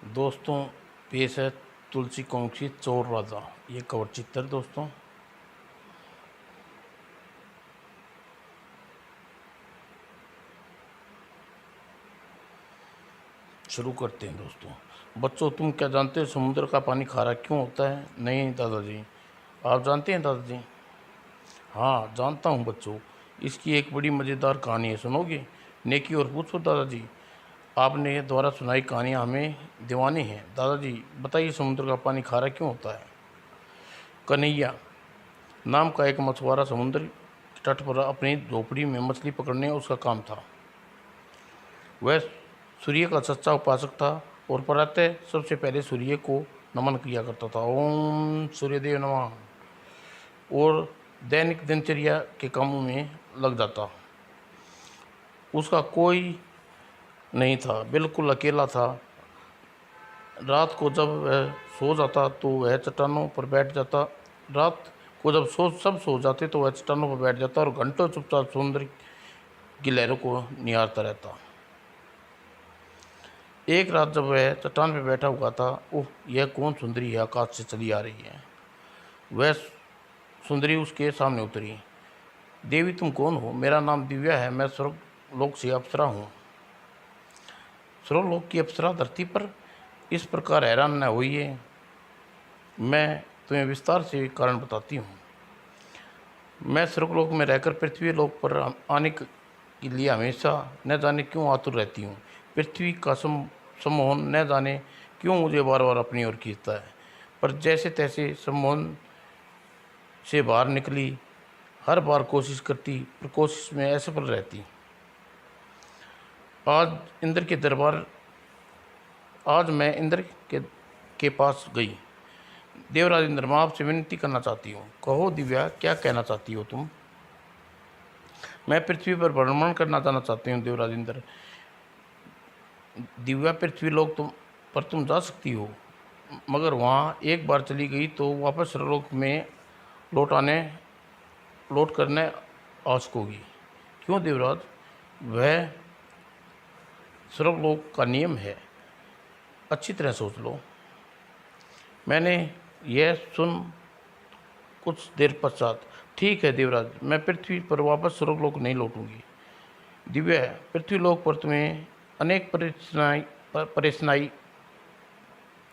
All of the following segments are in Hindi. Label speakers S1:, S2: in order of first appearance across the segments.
S1: दोस्तों, पेश है तुलसी कौमुदी की चोर राजा। ये कवर चित्र दोस्तों। शुरू करते हैं दोस्तों। बच्चों, तुम क्या जानते हो समुद्र का पानी खारा क्यों होता है? नहीं दादाजी, आप जानते हैं दादाजी? हाँ जानता हूँ बच्चों, इसकी एक बड़ी मज़ेदार कहानी है, सुनोगे? नेकी और पूछो दादाजी। आपने द्वारा सुनाई कहानियाँ हमें दीवानी हैं। दादाजी बताइए, समुद्र का पानी खारा क्यों होता है? कन्हैया नाम का एक मछुआरा समुद्र के तट पर अपनी झोपड़ी में मछली पकड़ने उसका काम था। वह सूर्य का सच्चा उपासक था और प्रातः सबसे पहले सूर्य को नमन किया करता था। ओम सूर्यदेव नमः। और दैनिक दिनचर्या के कामों में लग जाता। उसका कोई नहीं था, बिल्कुल अकेला था। रात को जब वह सो जाता तो वह चट्टानों पर बैठ जाता। रात को जब सब सो जाते तो वह चट्टानों पर बैठ जाता और घंटों चुपचाप समुद्र की लहरों को निहारता रहता। एक रात जब वह चट्टान पर बैठा हुआ था, ओह यह कौन सुंदरी है आकाश से चली आ रही है। वह सुंदरी उसके सामने उतरी। देवी तुम कौन हो? मेरा नाम दिव्या है, मैं स्वर्गलोक से अप्सरा हूँ। स्वर्गलोक की अप्सरा धरती पर? इस प्रकार हैरान न होइए, मैं तुम्हें विस्तार से कारण बताती हूँ। मैं स्वर्गलोक में रहकर पृथ्वी लोक पर आने के लिए हमेशा न जाने क्यों आतुर रहती हूँ। पृथ्वी का सम्मोहन न जाने क्यों मुझे बार बार अपनी ओर खींचता है, पर जैसे तैसे सम्मोहन से बाहर निकली हर बार कोशिश करती, पर कोशिश में असफल रहती। आज मैं इंद्र के पास गई। देवराज इंद्र, मैं आपसे विनती करना चाहती हूँ। कहो दिव्या, क्या कहना चाहती हो तुम? मैं पृथ्वी पर भ्रमण करना जाना चाहती हूँ देवराज इंद्र। दिव्या, पृथ्वी लोक तुम जा सकती हो, मगर वहाँ एक बार चली गई तो वापस स्वर्गलोक में लौट करने आवश्यक होगी। क्यों देवराज? वह स्वर्गलोक का नियम है, अच्छी तरह सोच लो। मैंने यह सुन कुछ देर पश्चात, ठीक है देवराज, मैं पृथ्वी पर वापस स्वर्गलोक नहीं लौटूंगी। दिव्या, पृथ्वी लोक पर तुम्हें अनेक परेशानी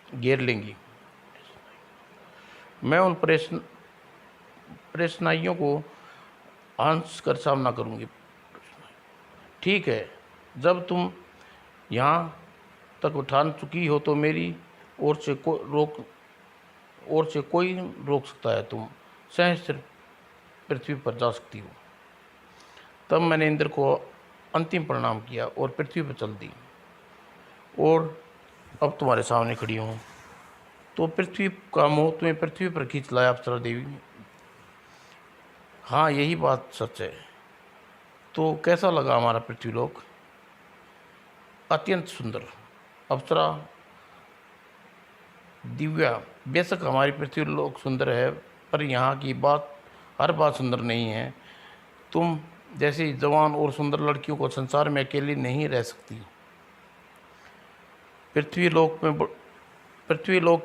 S1: घेर लेंगी। मैं उन परेशानियों को हंस कर सामना करूंगी। ठीक है, जब तुम यहाँ तक ठान चुकी हो तो मेरी ओर से कोई रोक सकता है? तुम सहस्त्र पृथ्वी पर जा सकती हो। तब मैंने इंद्र को अंतिम प्रणाम किया और पृथ्वी पर चल दी, और अब तुम्हारे सामने खड़ी हूँ। तो पृथ्वी का मोह तुम्हें पृथ्वी पर खींच लाया अप्सरा देवी। हाँ, यही बात सच है। तो कैसा लगा हमारा पृथ्वीलोक? अत्यंत सुंदर। अप्सरा दिव्या, बेशक हमारी पृथ्वीलोक सुंदर है, पर यहाँ की हर बात सुंदर नहीं है। तुम जैसी जवान और सुंदर लड़कियों को संसार में अकेली नहीं रह सकती। पृथ्वीलोक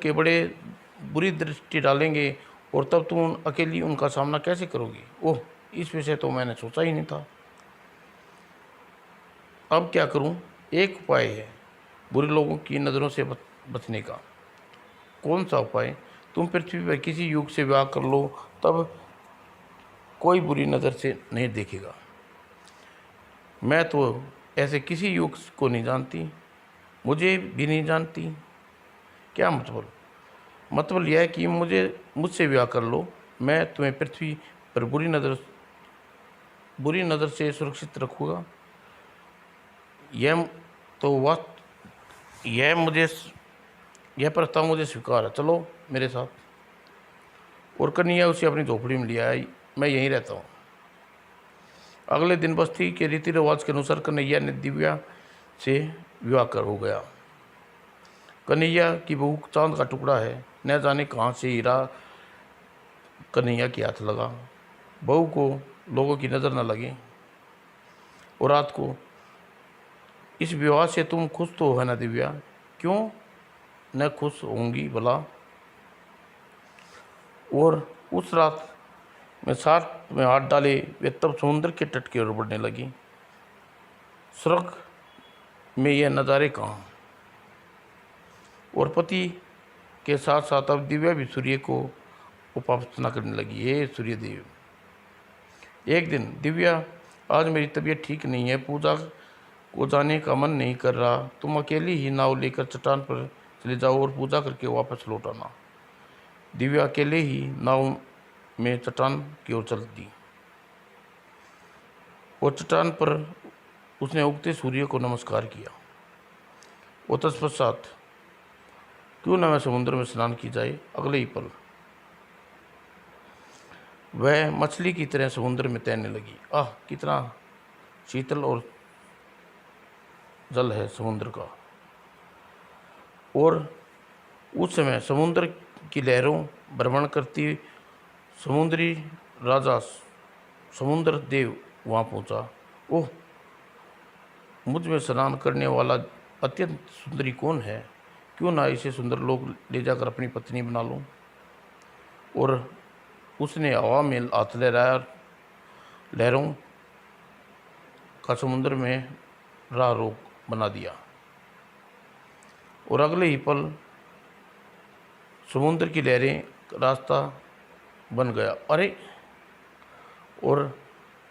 S1: के बड़े बुरी दृष्टि डालेंगे, और तब तुम अकेली उनका सामना कैसे करोगी? ओह, इस विषय तो मैंने सोचा ही नहीं था। अब क्या करूं? एक उपाय है बुरे लोगों की नज़रों से बचने का। कौन सा उपाय? तुम पृथ्वी पर किसी युग से विवाह कर लो, तब कोई बुरी नज़र से नहीं देखेगा। मैं तो ऐसे किसी युग को नहीं जानती, मुझे भी नहीं जानती। क्या मतलब? मतलब यह है कि मुझसे विवाह कर लो, मैं तुम्हें पृथ्वी पर बुरी नज़र से सुरक्षित रखूँगा। यह प्रस्ताव मुझे स्वीकार है। चलो मेरे साथ। और कन्हैया उसे अपनी झोपड़ी में लिया आई। मैं यहीं रहता हूँ। अगले दिन बस्ती के रीति रिवाज के अनुसार कन्हैया ने दिव्या से विवाह हो गया। कन्हैया की बहू चांद का टुकड़ा है, न जाने कहाँ से हीरा कन्हैया के हाथ लगा। बहू को लोगों की नज़र न लगे। और रात को, इस विवाह से तुम खुश तो है ना दिव्या? क्यों? न खुश होंगी भला। और उस रात में साथ में हाथ डाले वे तब समुद्र के तट की ओर बढ़ने लगी। स्वर्ग में यह नज़ारे कहाँ। और पति के साथ साथ अब दिव्या भी सूर्य को उपासना करने लगी। हे सूर्यदेव, एक दिन, दिव्या, आज मेरी तबीयत ठीक नहीं है, पूजा को जाने का मन नहीं कर रहा, तुम अकेली ही नाव लेकर चट्टान पर चले जाओ और पूजा करके वापस लौट आना। दिव्या अकेले ही नाव में चट्टान की ओर चल दी और चट्टान पर उसने उगते सूर्य को नमस्कार किया। और तत्पश्चात क्यों न वह समुद्र में स्नान की जाए। अगले ही पल वह मछली की तरह समुद्र में तैरने लगी। आह, कितना शीतल और जल है समुद्र का। और उस समय समुद्र की लहरों भ्रमण करती समुद्री राजा समुद्र देव वहाँ पहुँचा। ओह, मुझ में स्नान करने वाला अत्यंत सुंदरी कौन है? क्यों ना इसे सुंदर लोग ले जाकर अपनी पत्नी बना लूं। और उसने हवा में हाथ लहराया और लहरों का समुद्र में राह रोक बना दिया। और अगले ही पल समुद्र की लहरें रास्ता बन गया। अरे! और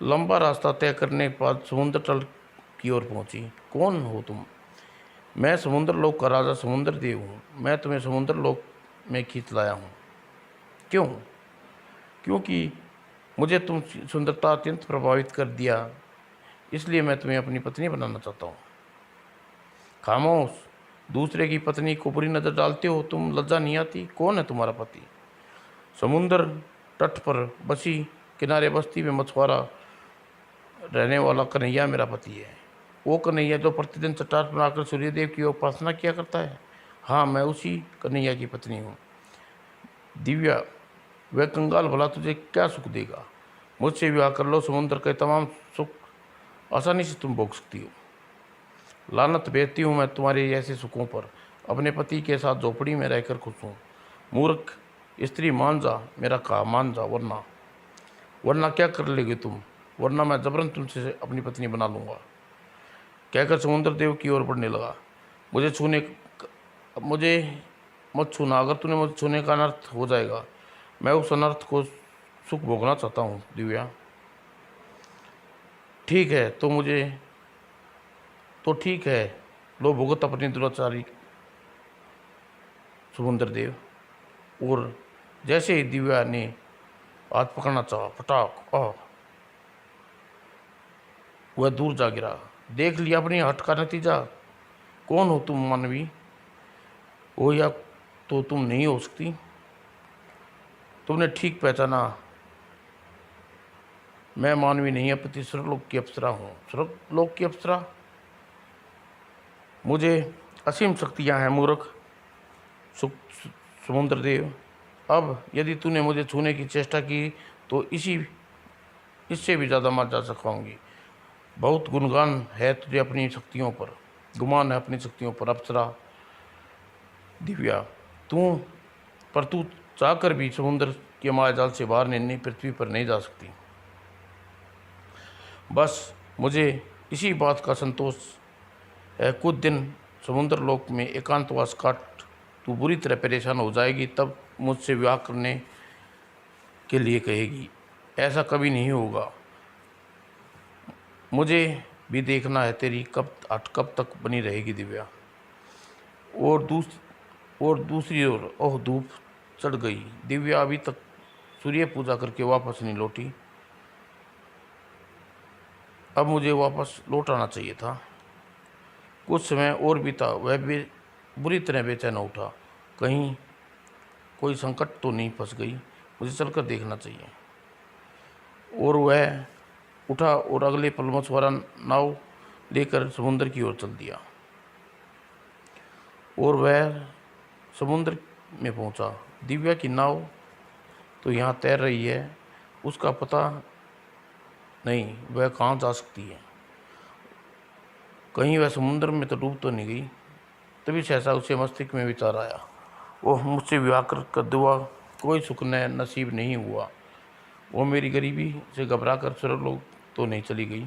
S1: लंबा रास्ता तय करने के बाद समुद्र तल की ओर पहुंची। कौन हो तुम? मैं समुद्र लोक का राजा समुद्र देव हूँ। मैं तुम्हें समुद्र लोक में खींच लाया हूँ। क्यों? क्योंकि मुझे तुम सुंदरता अत्यंत प्रभावित कर दिया, इसलिए मैं तुम्हें अपनी पत्नी बनाना चाहता हूँ। खामोश, दूसरे की पत्नी को बुरी नज़र डालते हो तुम, लज्जा नहीं आती? कौन है तुम्हारा पति? समुद्र तट पर बसी किनारे बस्ती में मछुआरा रहने वाला कन्हैया मेरा पति है। वो कन्हैया जो प्रतिदिन चट्टान पर आकर सूर्यदेव की उपासना किया करता है। हाँ, मैं उसी कन्हैया की पत्नी हूँ। दिव्या, वह कंगाल भला तुझे क्या सुख देगा? मुझसे विवाह कर लो, समुद्र के तमाम सुख आसानी से तुम भोग सकती हो। लानत भेजती हूँ मैं तुम्हारे ऐसे सुखों पर। अपने पति के साथ झोपड़ी में रहकर खुश हूँ। मूर्ख स्त्री, मान जा, मेरा कहा मान जा, वरना क्या कर लेगी तुम? वरना मैं जबरन तुमसे अपनी पत्नी बना लूँगा, कहकर समुद्र देव की ओर बढ़ने लगा। मुझे मत छूना। अगर तूने मुझे छूने का अनर्थ हो जाएगा। मैं उस अनर्थ को सुख भोगना चाहता हूँ। दिव्या, ठीक है तो ठीक है, लो भुगत अपनी दुराचारी। समुद्र देव। और जैसे ही दिव्या ने हाथ पकड़ना चाहा, फटाक, वह दूर जा गिरा। देख लिया अपनी हट का नतीजा। कौन हो तुम मानवी? हो या तो तुम नहीं हो सकती। तुमने ठीक पहचाना, मैं मानवी नहीं अपितु स्वर्गलोक की अप्सरा हूँ। स्वर्गलोक की अप्सरा? मुझे असीम शक्तियाँ हैं मूर्ख समुद्र देव। अब यदि तूने मुझे छूने की चेष्टा की तो इससे भी ज़्यादा मर जा सकाऊंगी। बहुत गुणगान है तुझे अपनी शक्तियों पर, गुमान है अपनी शक्तियों पर अप्सरा। दिव्या, तू चाहकर भी समुद्र के मायाजाल से बाहर नहीं, पृथ्वी पर नहीं जा सकती। बस मुझे इसी बात का संतोष है, कुछ दिन समुद्र लोक में एकांतवास काट तू बुरी तरह परेशान हो जाएगी, तब मुझसे विवाह करने के लिए कहेगी। ऐसा कभी नहीं होगा। मुझे भी देखना है तेरी कब तक बनी रहेगी दिव्या। और दूसरी ओर ओह, धूप चढ़ गई। दिव्या अभी तक सूर्य पूजा करके वापस नहीं लौटी। अब मुझे वापस लौट आना चाहिए था। कुछ समय और बीता। वह भी बुरी तरह बेचैन उठा। कहीं कोई संकट तो नहीं फंस गई, मुझे चलकर देखना चाहिए। और वह उठा और अगले पल मछुआरा नाव लेकर समुद्र की ओर चल दिया। और वह समुद्र में पहुंचा। दिव्या की नाव तो यहाँ तैर रही है, उसका पता नहीं वह कहाँ जा सकती है। कहीं वह समुद्र में तो डूब तो नहीं गई। तभी सहसा उसे मस्तिष्क में विचार आया, ओह, मुझसे विवाह कर दुआ कोई सुख नसीब नहीं हुआ। वो मेरी गरीबी से घबरा कर स्वर्गलोक तो नहीं चली गई,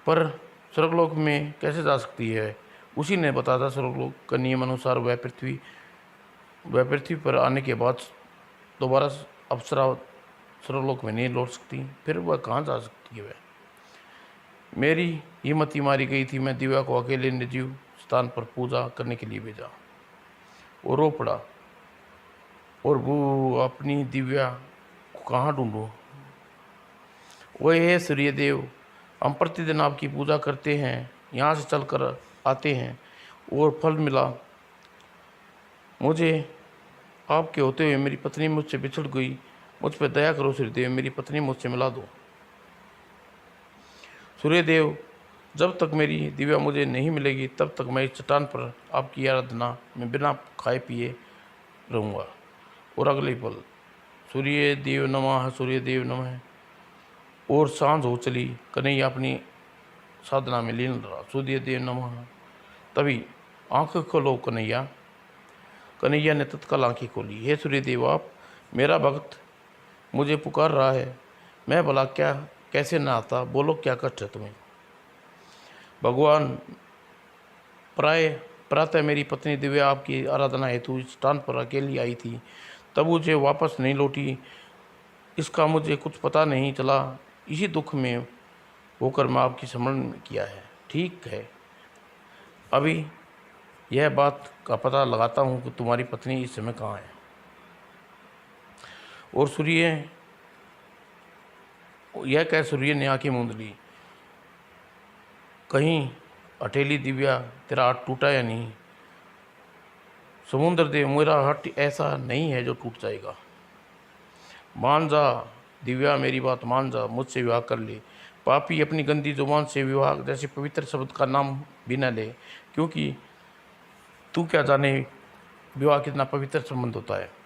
S1: पर स्वर्गलोक में कैसे जा सकती है? उसी ने बताया था स्वर्गलोक का नियम अनुसार वह पृथ्वी पर आने के बाद दोबारा अप्सरा स्वर्गलोक में नहीं लौट सकती। फिर वह कहाँ जा सकती है? वह मेरी हिम्मत ही मारी गई थी। मैं दिव्या को अकेले निर्जीव स्थान पर पूजा करने के लिए भेजा। वो रो पड़ा, और वो अपनी दिव्या को कहाँ ढूंढूं? वह है सूर्यदेव, हम प्रतिदिन आपकी पूजा करते हैं, यहाँ से चलकर आते हैं और फल मिला मुझे। आपके होते हुए मेरी पत्नी मुझसे बिछड़ गई। मुझ पर दया करो सूर्यदेव, मेरी पत्नी मुझसे मिला दो। सूर्यदेव, जब तक मेरी दिव्या मुझे नहीं मिलेगी तब तक मैं इस चट्टान पर आपकी आराधना में बिना खाए पिए रहूँगा। और अगले पल सूर्यदेव नमः, सूर्यदेव नमः। और सांझ हो चली। कन्हैया अपनी साधना में लीन रहा। सूर्यदेव नमः। तभी आंख खोलो कन्हैया। कन्हैया ने तत्काल आंखें खोली। हे सूर्यदेव, आप मेरा भक्त मुझे पुकार रहा है, मैं भला क्या कैसे ना आता? बोलो, क्या कष्ट है तुम्हें? भगवान, प्रातः मेरी पत्नी दिव्या आपकी आराधना हेतु इस स्थान पर अकेली आई थी, तब मुझे वापस नहीं लौटी। इसका मुझे कुछ पता नहीं चला। इसी दुख में होकर मैं आपकी स्मरण किया है। ठीक है, अभी यह बात का पता लगाता हूँ कि तुम्हारी पत्नी इस समय कहाँ है। और सूर्य ने आंखें मूंद ली। कहीं हठेली दिव्या, तेरा हाथ टूटा या नहीं? समुद्र देव, मेरा हाथ ऐसा नहीं है जो टूट जाएगा। मान जा दिव्या, मेरी बात मान जा, मुझसे विवाह कर ले। पापी अपनी गंदी जुबान से विवाह जैसे पवित्र शब्द का नाम भी न ले, क्योंकि तू क्या जाने विवाह कितना पवित्र संबंध होता है।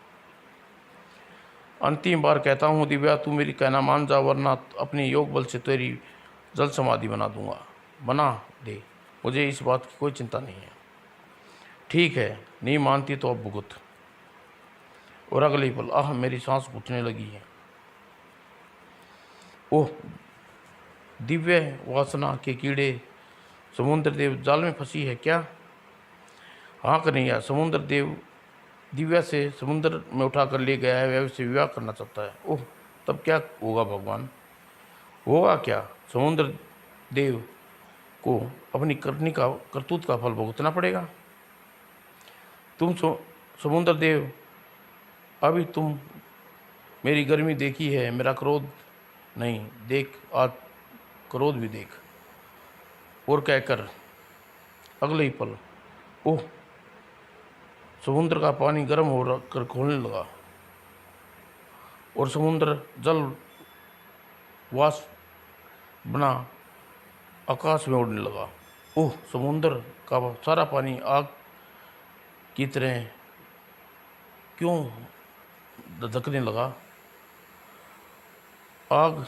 S1: अंतिम बार कहता हूँ दिव्या, तू मेरी कहना मान जा, वरना अपने योग बल से तेरी जल समाधि बना दूंगा। बना दे, मुझे इस बात की कोई चिंता नहीं है। ठीक है, नहीं मानती तो अब भुगत। और अगले ही पल आह, मेरी सांस घुटने लगी है। ओह, दिव्य वासना के कीड़े, समुद्र देव जाल में फंसी है क्या? हाँ कन्हैया, समुद्र देव दिव्या से समुद्र में उठा कर ले गया है, वह उससे विवाह करना चाहता है। ओह, तब क्या होगा भगवान? होगा क्या? समुद्र देव को अपनी करनी का करतूत का फल भुगतना पड़ेगा। तुम समुद्र देव, अभी तुम मेरी गर्मी देखी है, मेरा क्रोध नहीं, देख आज क्रोध भी देख। और कहकर अगले ही पल ओह, समुद्र का पानी गर्म हो कर खोलने लगा और समुद्र जल वाष्प बना आकाश में उड़ने लगा। ओह, समुद्र का सारा पानी आग की तरह क्यों धधकने लगा? आग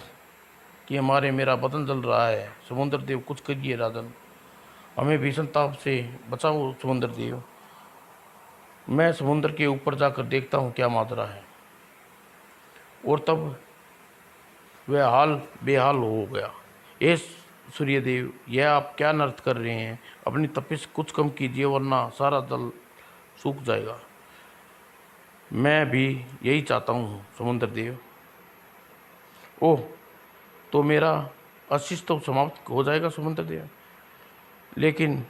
S1: के मारे मेरा बदन जल रहा है। समुद्र देव, कुछ करिए राजन, हमें भीषण ताप से बचाओ समुद्र देव। मैं समुद्र के ऊपर जाकर देखता हूँ क्या माजरा है। और तब वह बेहाल हो गया। ए सूर्यदेव, यह आप क्या नृत्य कर रहे हैं? अपनी तपिश कुछ कम कीजिए, वरना सारा जल सूख जाएगा। मैं भी यही चाहता हूँ समुद्र देव। ओह, तो मेरा अस्तित्व तो समाप्त हो जाएगा समुद्र देव, लेकिन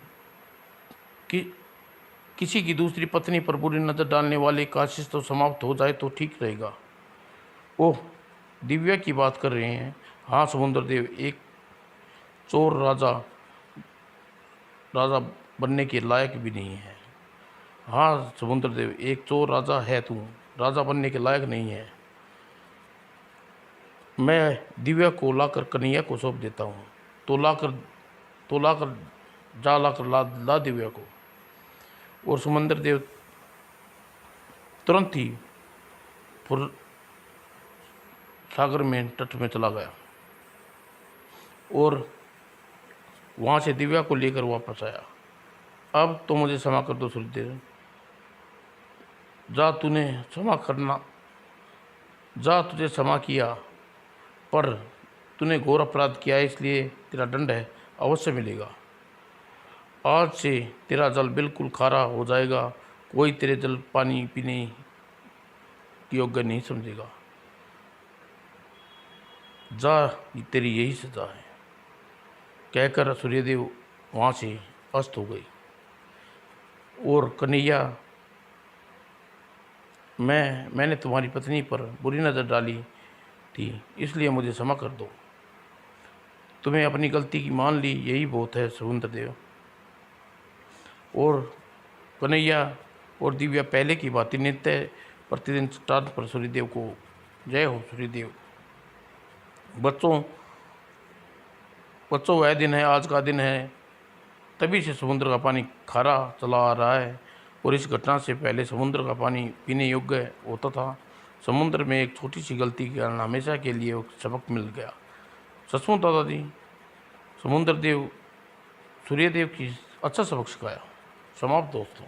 S1: किसी की दूसरी पत्नी पर बुरी नज़र डालने वाले का अस्तित्व तो समाप्त हो जाए तो ठीक रहेगा। ओह, दिव्या की बात कर रहे हैं? हाँ समुद्र देव, एक चोर राजा बनने के लायक भी नहीं है। हाँ समुद्र देव, एक चोर राजा है, तू राजा बनने के लायक नहीं है। मैं दिव्या को लाकर कन्हैया को सौंप देता हूँ। तो लाकर ला दिव्या को। और समुद्र देव तुरंत ही सागर में तट में चला गया और वहाँ से दिव्या को लेकर वापस आया। अब तो मुझे क्षमा कर दो सूर्यदेव। जा तूने क्षमा करना, जा तुझे क्षमा किया, पर तूने घोर अपराध किया है, इसलिए तेरा दंड है, अवश्य मिलेगा। आज से तेरा जल बिल्कुल खारा हो जाएगा, कोई तेरे जल पानी पीने के योग्य नहीं समझेगा। जा, तेरी यही सजा है। कहकर सूर्यदेव वहाँ से अस्त हो गई। और कन्हैया, मैंने तुम्हारी पत्नी पर बुरी नज़र डाली थी, इसलिए मुझे क्षमा कर दो। तुम्हें अपनी गलती की मान ली, यही बहुत है समुद्र देव। और कन्हैया और दिव्या पहले की बातें नित्य प्रतिदिन श्राद्ध पर सूर्यदेव को जय हो सूर्यदेव। बच्चों बच्चों वह दिन है, आज का दिन है, तभी से समुद्र का पानी खारा चला आ रहा है। और इस घटना से पहले समुद्र का पानी पीने योग्य होता था। समुद्र में एक छोटी सी गलती के कारण हमेशा के लिए एक सबक मिल गया। सचमुच दादाजी, समुद्र देव सूर्यदेव की अच्छा सबक सिखाया। समाप्त दोस्तों।